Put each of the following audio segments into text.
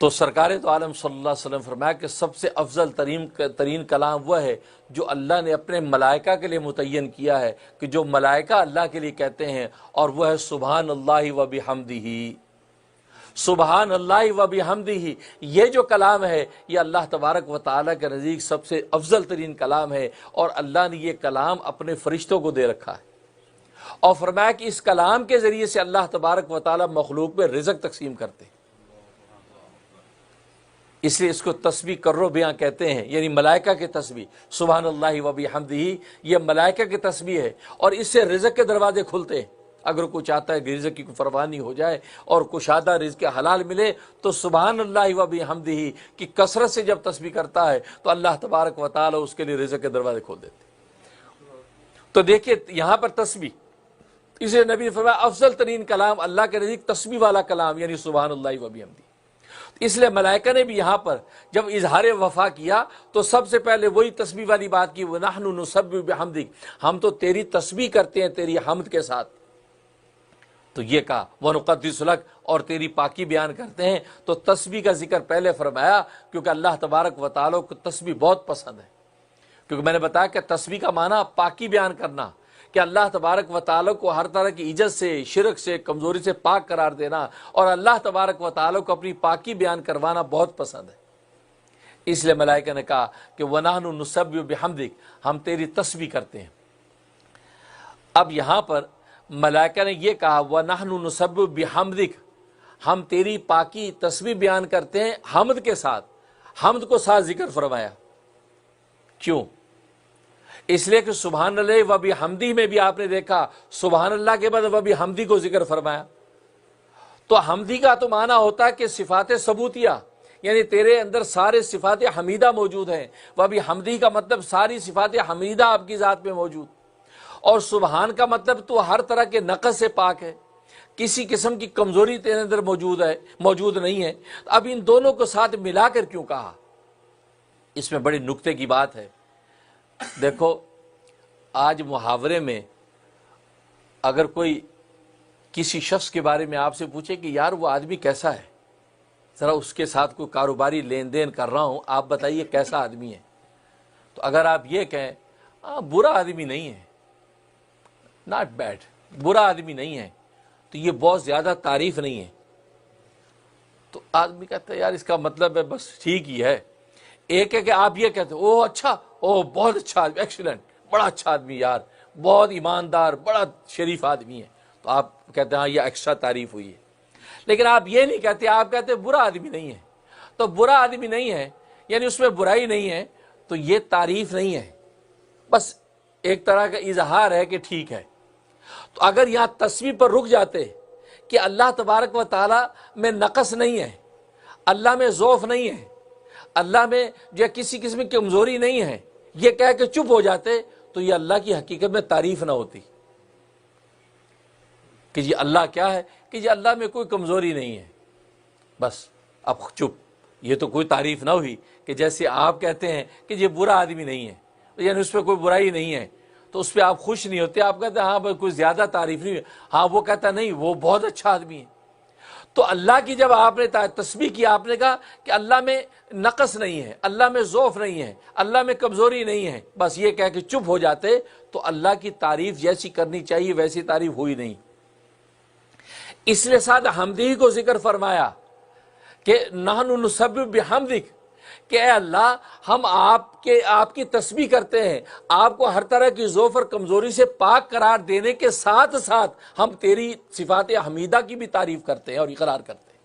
تو سرکار تو عالم صلی اللہ علیہ وسلم فرمایا کہ سب سے افضل ترین کلام وہ ہے جو اللہ نے اپنے ملائکہ کے لیے متعین کیا ہے، کہ جو ملائکہ اللہ کے لیے کہتے ہیں، اور وہ ہے سبحان اللہ و بحمدہ۔ سبحان اللہ و بحمدہ، یہ جو کلام ہے یہ اللہ تبارک و تعالیٰ کے نزدیک سب سے افضل ترین کلام ہے، اور اللہ نے یہ کلام اپنے فرشتوں کو دے رکھا ہے، اور فرمایا کہ اس کلام کے ذریعے سے اللہ تبارک و تعالیٰ مخلوق میں رزق تقسیم کرتے ہیں۔ اس لیے اس کو تسبیح کرو بیاں کہتے ہیں، یعنی ملائکہ کی تسبیح، سبحان اللہ و بحمدہ، یہ ملائکہ کی تسبیح ہے، اور اس سے رزق کے دروازے کھلتے ہیں۔ اگر کوئی چاہتا ہے کہ رزق کی کوئی فراوانی ہو جائے اور کشادہ رزق حلال ملے، تو سبحان اللہ و بحمدہ کی کثرت سے جب تسبیح کرتا ہے تو اللہ تبارک و تعالی اس کے لیے رزق کے دروازے کھول دیتے ہیں۔ تو دیکھیے یہاں پر تسبیح، اسے نبی نے فرمایا افضل ترین کلام اللہ کے نزدیک تسبیح والا کلام، یعنی سبحان اللہ و بحمدہ۔ اس لیے ملائکہ نے بھی یہاں پر جب اظہار وفا کیا تو سب سے پہلے وہی تسبیح والی بات کی، وَنَحْنُ نُسَبِّحُ بِحَمْدِكَ، ہم تو تیری تسبیح کرتے ہیں تیری حمد کے ساتھ۔ تو یہ کہا وَنُقَدِّسُ لَكَ، اور تیری پاکی بیان کرتے ہیں۔ تو تسبیح کا ذکر پہلے فرمایا کیونکہ اللہ تبارک و تعالیٰ کو تسبیح بہت پسند ہے، کیونکہ میں نے بتایا کہ تسبیح کا معنی پاکی بیان کرنا، کہ اللہ تبارک و تعالیٰ کو ہر طرح کی عجز سے، شرک سے، کمزوری سے پاک قرار دینا، اور اللہ تبارک و تعالیٰ کو اپنی پاکی بیان کروانا بہت پسند ہے۔ اس لیے ملائکہ نے کہا کہ وَنَحْنُ نُسَبِّحُ بِحَمْدِكَ، ہم تیری تسبیح کرتے ہیں۔ اب یہاں پر ملائکہ نے یہ کہا وَنَحْنُ نُسَبِّحُ بِحَمْدِكَ، ہم تیری پاکی تسبیح بیان کرتے ہیں حمد کے ساتھ، حمد کو ساتھ ذکر فرمایا۔ کیوں؟ اس لیے کہ سبحان اللہ و بحمدہ میں بھی آپ نے دیکھا سبحان اللہ کے بعد و بحمدہ کو ذکر فرمایا۔ تو حمدی کا تو معنی ہوتا ہے کہ صفات ثبوتیہ، یعنی تیرے اندر سارے صفات حمیدہ موجود ہیں، و بحمدہ کا مطلب ساری صفات حمیدہ آپ کی ذات میں موجود، اور سبحان کا مطلب تو ہر طرح کے نقص سے پاک ہے، کسی قسم کی کمزوری تیرے اندر موجود نہیں ہے۔ اب ان دونوں کو ساتھ ملا کر کیوں کہا؟ اس میں بڑی نکتے کی بات ہے۔ دیکھو آج محاورے میں اگر کوئی کسی شخص کے بارے میں آپ سے پوچھے کہ یار وہ آدمی کیسا ہے، ذرا اس کے ساتھ کوئی کاروباری لین دین کر رہا ہوں، آپ بتائیے کیسا آدمی ہے، تو اگر آپ یہ کہیں برا آدمی نہیں ہے، ناٹ بیڈ، برا آدمی نہیں ہے، تو یہ بہت زیادہ تعریف نہیں ہے۔ تو آدمی کہتا ہے یار اس کا مطلب ہے بس ٹھیک ہی ہے۔ ایک ہے کہ آپ یہ کہتے او اچھا، او بہت اچھا آدمی، ایکسیلنٹ، بڑا اچھا آدمی یار، بہت ایماندار، بڑا شریف آدمی ہے، تو آپ کہتے ہیں ہاں یہ ایکسٹرا تعریف ہوئی ہے۔ لیکن آپ یہ نہیں کہتے، آپ کہتے برا آدمی نہیں ہے، تو برا آدمی نہیں ہے یعنی اس میں برائی نہیں ہے، تو یہ تعریف نہیں ہے، بس ایک طرح کا اظہار ہے کہ ٹھیک ہے۔ تو اگر یہاں تسبیح پر رک جاتے کہ اللہ تبارک و تعالیٰ میں نقص نہیں ہے، اللہ میں ضعف نہیں ہے، اللہ میں جو کسی قسم کی کمزوری نہیں ہے، یہ کہہ کے چپ ہو جاتے، تو یہ اللہ کی حقیقت میں تعریف نہ ہوتی کہ جی اللہ کیا ہے، کہ جی اللہ میں کوئی کمزوری نہیں ہے، بس اب چپ، یہ تو کوئی تعریف نہ ہوئی۔ کہ جیسے آپ کہتے ہیں کہ یہ برا آدمی نہیں ہے، یعنی اس پہ کوئی برائی نہیں ہے، تو اس پہ آپ خوش نہیں ہوتے، آپ کہتے ہیں ہاں بھائی کوئی زیادہ تعریف نہیں ہے، ہاں وہ کہتا نہیں وہ بہت اچھا آدمی ہے۔ تو اللہ کی جب آپ نے تسبیح کی، آپ نے کہا کہ اللہ میں نقص نہیں ہے، اللہ میں ضعف نہیں ہے، اللہ میں کمزوری نہیں ہے، بس یہ کہہ کے چپ ہو جاتے، تو اللہ کی تعریف جیسی کرنی چاہیے ویسی تعریف ہوئی نہیں۔ اس لیے ساتھ حمدی کو ذکر فرمایا کہ نحن نسبح بحمدک، کہ اے اللہ ہم آپ کی تسبیح کرتے ہیں، آپ کو ہر طرح کی ضعف اور کمزوری سے پاک قرار دینے کے ساتھ ساتھ ہم تیری صفات حمیدہ کی بھی تعریف کرتے ہیں اور اقرار کرتے ہیں۔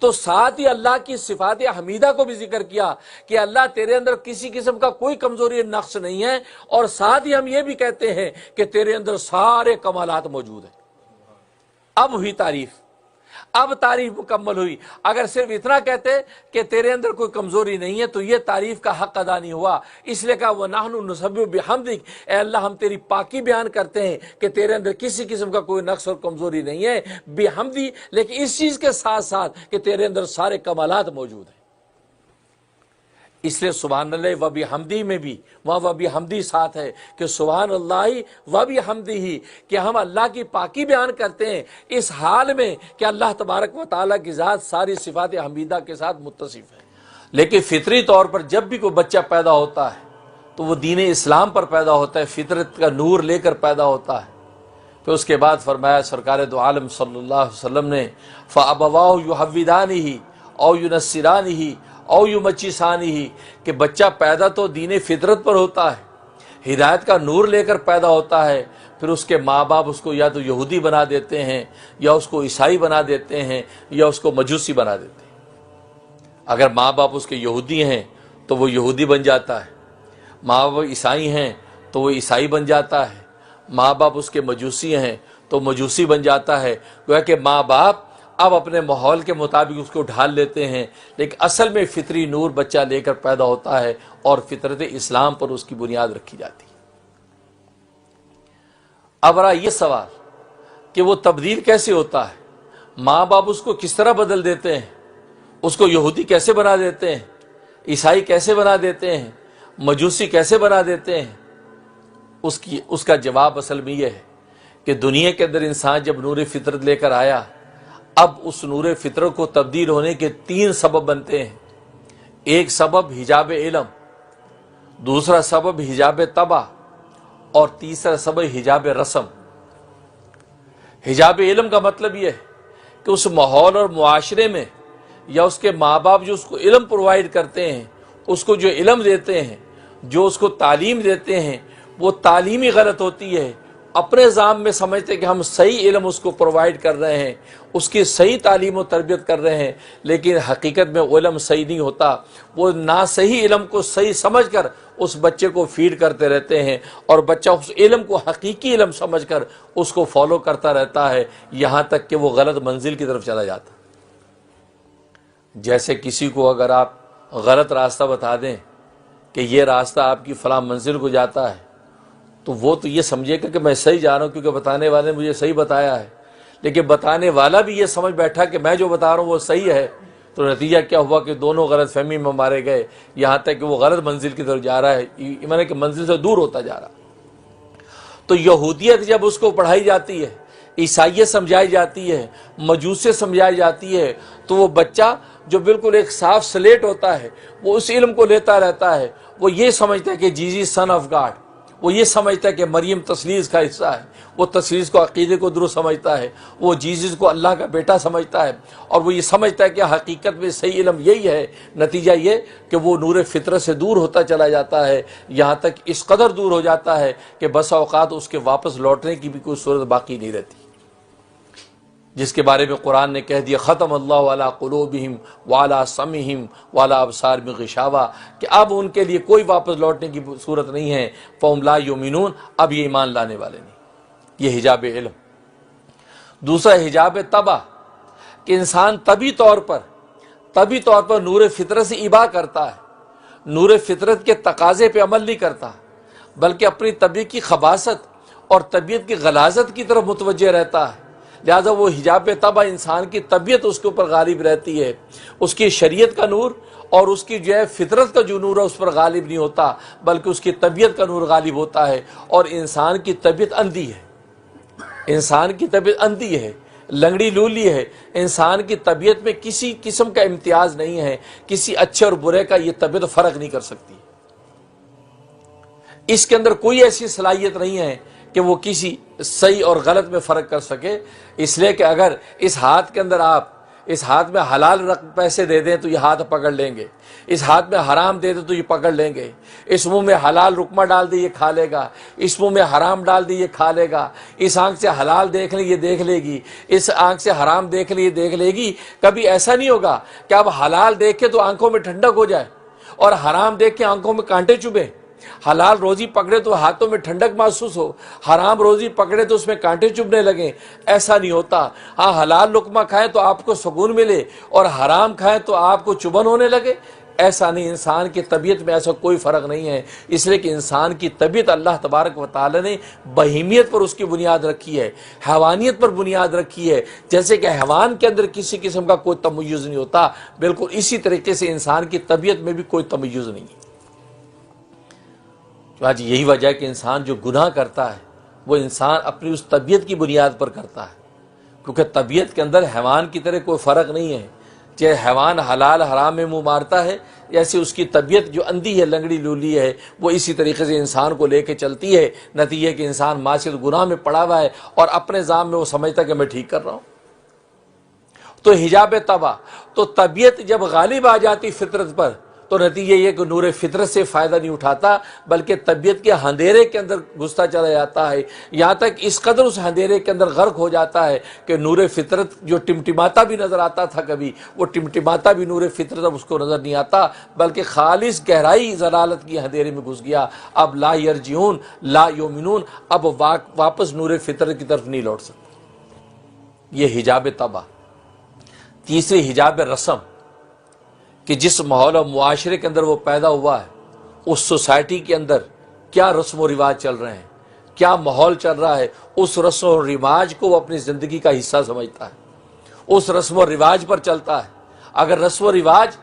تو ساتھ ہی اللہ کی صفات حمیدہ کو بھی ذکر کیا کہ اللہ تیرے اندر کسی قسم کا کوئی کمزوری نقص نہیں ہے، اور ساتھ ہی ہم یہ بھی کہتے ہیں کہ تیرے اندر سارے کمالات موجود ہیں۔ اب ہوئی تعریف، اب تعریف مکمل ہوئی۔ اگر صرف اتنا کہتے کہ تیرے اندر کوئی کمزوری نہیں ہے تو یہ تعریف کا حق ادا نہیں ہوا۔ اس لیے کہا وَنَحْنُ نُسَبِّحُ بِحَمْدِكَ، اے اللہ ہم تیری پاکی بیان کرتے ہیں کہ تیرے اندر کسی قسم کا کوئی نقص اور کمزوری نہیں ہے، بحمدی، لیکن اس چیز کے ساتھ ساتھ کہ تیرے اندر سارے کمالات موجود ہیں۔ اس لیے سبحان اللہ و بحمدہ میں بھی وہاں و بحمدہ ساتھ ہے کہ سبحان اللہ و بحمدہ، کہ ہم اللہ کی پاکی بیان کرتے ہیں اس حال میں کہ اللہ تبارک و تعالیٰ کی ذات ساری صفات حمیدہ کے ساتھ متصف ہے۔ لیکن فطری طور پر جب بھی کوئی بچہ پیدا ہوتا ہے تو وہ دین اسلام پر پیدا ہوتا ہے، فطرت کا نور لے کر پیدا ہوتا ہے۔ پھر اس کے بعد فرمایا سرکار دو عالم صلی اللہ علیہ وسلم نے فَأَبَوَاهُ يُحَوِّدَانِهِ أَوْ يُنَصِّرَانِهِ أَوْ يُمَجِّسَانِهِ، کہ بچہ پیدا تو دین فطرت پر ہوتا ہے، ہدایت کا نور لے کر پیدا ہوتا ہے، پھر اس کے ماں باپ اس کو یا تو یہودی بنا دیتے ہیں یا اس کو عیسائی بنا دیتے ہیں یا اس کو مجوسی بنا دیتے ہیں۔ اگر ماں باپ اس کے یہودی ہیں تو وہ یہودی بن جاتا ہے، ماں باپ عیسائی ہیں تو وہ عیسائی بن جاتا ہے، ماں باپ اس کے مجوسی ہیں تو مجوسی بن جاتا ہے۔ گویا کہ ماں باپ اب اپنے ماحول کے مطابق اس کو ڈھال لیتے ہیں، لیکن اصل میں فطری نور بچہ لے کر پیدا ہوتا ہے اور فطرت اسلام پر اس کی بنیاد رکھی جاتی ہے۔ اب رہا یہ سوال کہ وہ تبدیل کیسے ہوتا ہے، ماں باپ اس کو کس طرح بدل دیتے ہیں، اس کو یہودی کیسے بنا دیتے ہیں، عیسائی کیسے بنا دیتے ہیں، مجوسی کیسے بنا دیتے ہیں؟ اس کا جواب اصل میں یہ ہے کہ دنیا کے اندر انسان جب نور فطرت لے کر آیا، اب اس نور فطرت کو تبدیل ہونے کے 3 سبب بنتے ہیں۔ ایک سبب حجاب علم، دوسرا سبب حجاب طبع، اور تیسرا سبب حجاب رسم۔ حجاب علم کا مطلب یہ ہے کہ اس ماحول اور معاشرے میں یا اس کے ماں باپ جو اس کو علم پرووائڈ کرتے ہیں، اس کو جو علم دیتے ہیں، جو اس کو تعلیم دیتے ہیں، وہ تعلیم ہی غلط ہوتی ہے۔ اپنے ذام میں سمجھتے کہ ہم صحیح علم اس کو پرووائڈ کر رہے ہیں، اس کی صحیح تعلیم و تربیت کر رہے ہیں، لیکن حقیقت میں وہ علم صحیح نہیں ہوتا۔ وہ ناصحیح علم کو صحیح سمجھ کر اس بچے کو فیڈ کرتے رہتے ہیں، اور بچہ اس علم کو حقیقی علم سمجھ کر اس کو فالو کرتا رہتا ہے، یہاں تک کہ وہ غلط منزل کی طرف چلا جاتا ہے۔ جیسے کسی کو اگر آپ غلط راستہ بتا دیں کہ یہ راستہ آپ کی فلاں منزل کو جاتا ہے، تو وہ تو یہ سمجھے گا کہ میں صحیح جا رہا ہوں کیونکہ بتانے والے نے مجھے صحیح بتایا ہے، لیکن بتانے والا بھی یہ سمجھ بیٹھا کہ میں جو بتا رہا ہوں وہ صحیح ہے، تو نتیجہ کیا ہوا کہ دونوں غلط فہمی میں مارے گئے، یہاں تک کہ وہ غلط منزل کی طرف جا رہا ہے، یعنی کہ منزل سے دور ہوتا جا رہا۔ تو یہودیت جب اس کو پڑھائی جاتی ہے، عیسائیت سمجھائی جاتی ہے، مجوسیت سمجھائی جاتی ہے، تو وہ بچہ جو بالکل ایک صاف سلیٹ ہوتا ہے وہ اس علم کو لیتا رہتا ہے۔ وہ یہ سمجھتا ہے کہ جیزس سن آف گاڈ، وہ یہ سمجھتا ہے کہ مریم تثلیث کا حصہ ہے، وہ تثلیث کو عقیدے کو درست سمجھتا ہے، وہ جیزس کو اللہ کا بیٹا سمجھتا ہے، اور وہ یہ سمجھتا ہے کہ حقیقت میں صحیح علم یہی ہے۔ نتیجہ یہ کہ وہ نور فطرت سے دور ہوتا چلا جاتا ہے، یہاں تک اس قدر دور ہو جاتا ہے کہ بسا اوقات اس کے واپس لوٹنے کی بھی کوئی صورت باقی نہیں رہتی، جس کے بارے میں قرآن نے کہہ دیا ختم اللہ علی قلوبہم وعلی سمعہم وعلی ابصارہم غشاوہ، کہ اب ان کے لیے کوئی واپس لوٹنے کی صورت نہیں ہے، فہم لا یؤمنون، اب یہ ایمان لانے والے نہیں۔ یہ حجاب علم۔ دوسرا حجاب طبع، کہ انسان طبی طور پر نور فطرت سے ابا کرتا ہے، نور فطرت کے تقاضے پہ عمل نہیں کرتا، بلکہ اپنی طبیعت کی خباثت اور طبیعت کی غلاظت کی طرف متوجہ رہتا ہے، لہذا وہ حجاب طبع انسان کی طبیعت اس کے اوپر غالب رہتی ہے، اس کی شریعت کا نور اور اس کی جو ہے فطرت کا جو نور ہے اس پر غالب نہیں ہوتا، بلکہ اس کی طبیعت کا نور غالب ہوتا ہے، اور انسان کی طبیعت اندھی ہے، انسان کی طبیعت اندھی ہے، لنگڑی لولی ہے، انسان کی طبیعت میں کسی قسم کا امتیاز نہیں ہے، کسی اچھے اور برے کا یہ طبیعت فرق نہیں کر سکتی، اس کے اندر کوئی ایسی صلاحیت نہیں ہے کہ وہ کسی صحیح اور غلط میں فرق کر سکے، اس لیے کہ اگر اس ہاتھ کے اندر آپ اس ہاتھ میں حلال پیسے دے دیں تو یہ ہاتھ پکڑ لیں گے، اس ہاتھ میں حرام دے دیں تو یہ پکڑ لیں گے، اس منہ میں حلال رقمہ ڈال دیں یہ کھا لے گا، اس منہ میں حرام ڈال دیں یہ کھا لے گا، اس آنکھ سے حلال دیکھ لیں یہ دیکھ لے گی، اس آنکھ سے حرام دیکھ لیں یہ دیکھ لے گی۔ کبھی ایسا نہیں ہوگا کہ اب حلال دیکھ کے تو آنکھوں میں ٹھنڈک ہو جائے اور حرام دیکھ کے آنکھوں میں کانٹے چبھیں، حلال روزی پکڑے تو ہاتھوں میں ٹھنڈک محسوس ہو، حرام روزی پکڑے تو اس میں کانٹے چبھنے لگیں، ایسا نہیں ہوتا۔ ہاں حلال لقمہ کھائیں تو آپ کو سکون ملے اور حرام کھائیں تو آپ کو چبھن ہونے لگے، ایسا نہیں، انسان کی طبیعت میں ایسا کوئی فرق نہیں ہے، اس لیے کہ انسان کی طبیعت اللہ تبارک و تعالی نے بہیمیت پر اس کی بنیاد رکھی ہے، حیوانیت پر بنیاد رکھی ہے۔ جیسے کہ حیوان کے اندر کسی قسم کا کوئی تمیز نہیں ہوتا، بالکل اسی طریقے سے انسان کی طبیعت میں بھی کوئی تمیز نہیں ہے۔ تو آج یہی وجہ ہے کہ انسان جو گناہ کرتا ہے وہ انسان اپنی اس طبیعت کی بنیاد پر کرتا ہے، کیونکہ طبیعت کے اندر حیوان کی طرح کوئی فرق نہیں ہے۔ چاہے حیوان حلال حرام میں منہ مارتا ہے، جیسے اس کی طبیعت جو اندھی ہے، لنگڑی لولی ہے، وہ اسی طریقے سے انسان کو لے کے چلتی ہے۔ نتیجہ کہ انسان معصیت گناہ میں پڑا ہوا ہے اور اپنے ذات میں وہ سمجھتا ہے کہ میں ٹھیک کر رہا ہوں۔ تو حجاب طبع، تو طبیعت جب غالب آ جاتی فطرت پر تو نتیجہ یہ کہ نور فطرت سے فائدہ نہیں اٹھاتا، بلکہ طبیعت کے اندھیرے کے اندر گھستا چلا جاتا ہے، یہاں تک اس قدر اس اندھیرے کے اندر غرق ہو جاتا ہے کہ نور فطرت جو ٹمٹماتا بھی نظر آتا تھا کبھی، وہ ٹمٹماتا بھی نور فطرت اب اس کو نظر نہیں آتا، بلکہ خالص گہرائی ضلالت کی اندھیرے میں گھس گیا۔ اب لا یرجعون لا یؤمنون، اب واپس نور فطرت کی طرف نہیں لوٹ سکتا۔ یہ حجاب طبع۔ تیسری حجاب رسم، کہ جس ماحول و معاشرے کے اندر وہ پیدا ہوا ہے، اس سوسائٹی کے اندر کیا رسم و رواج چل رہے ہیں، کیا ماحول چل رہا ہے، اس رسم و رواج کو وہ اپنی زندگی کا حصہ سمجھتا ہے، اس رسم و رواج پر چلتا ہے۔ اگر رسم و رواج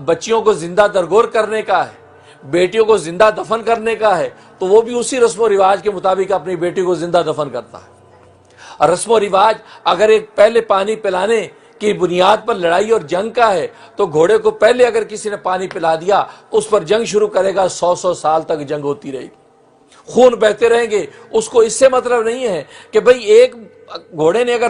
بچیوں کو زندہ درگور کرنے کا ہے، بیٹیوں کو زندہ دفن کرنے کا ہے، تو وہ بھی اسی رسم و رواج کے مطابق اپنی بیٹی کو زندہ دفن کرتا ہے۔ اور رسم و رواج اگر ایک پہلے پانی پلانے کی بنیاد پر لڑائی اور جنگ کا ہے، تو گھوڑے کو پہلے اگر کسی نے پانی پلا دیا تو اس پر جنگ شروع کرے گا، 100 سال تک جنگ ہوتی رہے گی، خون بہتے رہیں گے۔ اس کو اس سے مطلب نہیں ہے کہ بھئی ایک گھوڑے نے اگر